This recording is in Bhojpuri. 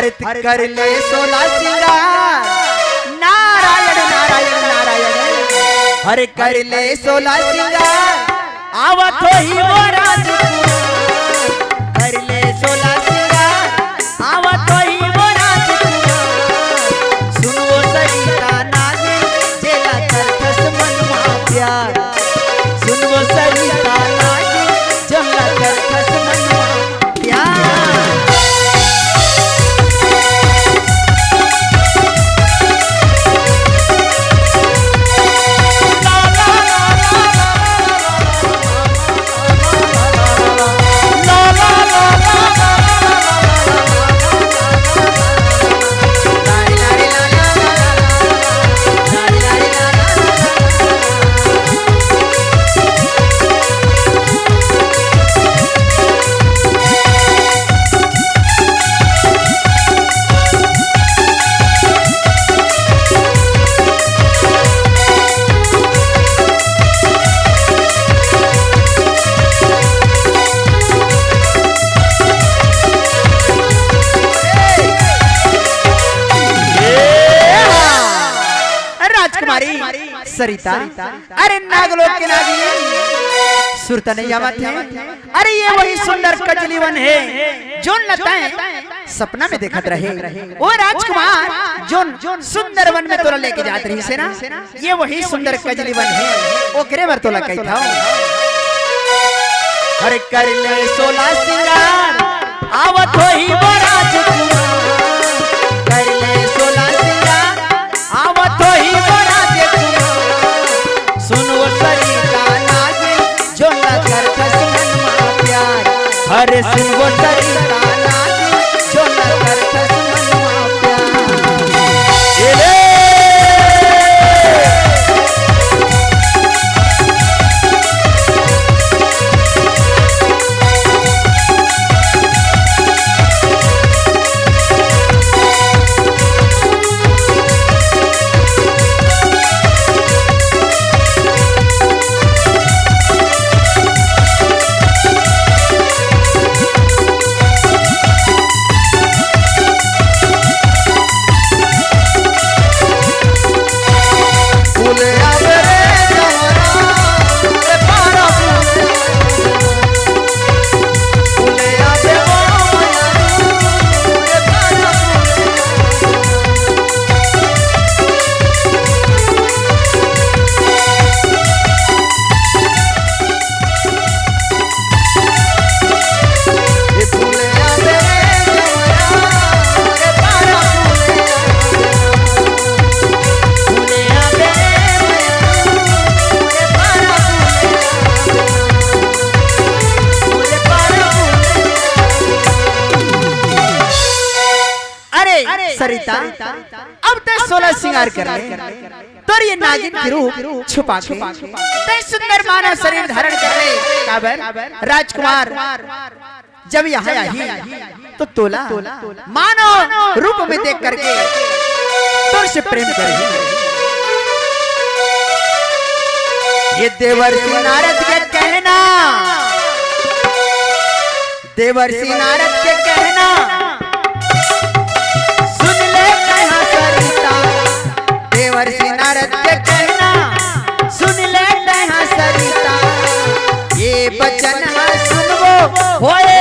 हरित कर ले 16 सिंगार नारायण नारायण नारायण हर कर ले 16 सिंगार आवत हो ही वो राजकुमार कर ले 16 सिंगार आवत हो ही वो राजकुमार सुन वो सरिता नागे जेला करथस मन मा प्यार सुन वो सरिता नागे जेला करथस मन मा प्यार सरिता अरे नागलोक के नागिन सुरता नहीं आवत है। अरे ये वही सुंदर कजली वन है जो लताएं सपना में देखत रहे वो राजकुमार जो सुंदर वन में तोला लेके जात रही से ना ये वही सुंदर कजली वन है वो करे बर तोला कही था हर कर ले 16 सिंगार आवत हो ही वो राजकुमार कर ले 16 सिंगार आवत हो ही वो सुनो सरिता नागे जो करथस मन मा प्यार हरे सुनो सरिता नागे जो करथस मन मा प्यार सरिता अब ते 16 सिंगार कर ले तो ये नागिन की रूप छुपा के ते सुंदर मानव शरीर धारण कर ले काबर राजकुमार जब यहाँ आई तो तोला मानव रूप में देख करके तुर से प्रेम करेगी ये देवर्षि नारद के कहना देवर्षि नारद के कहना देवर्षि नारद के कहना सुन ले सरिता ये बचन सुनबो होए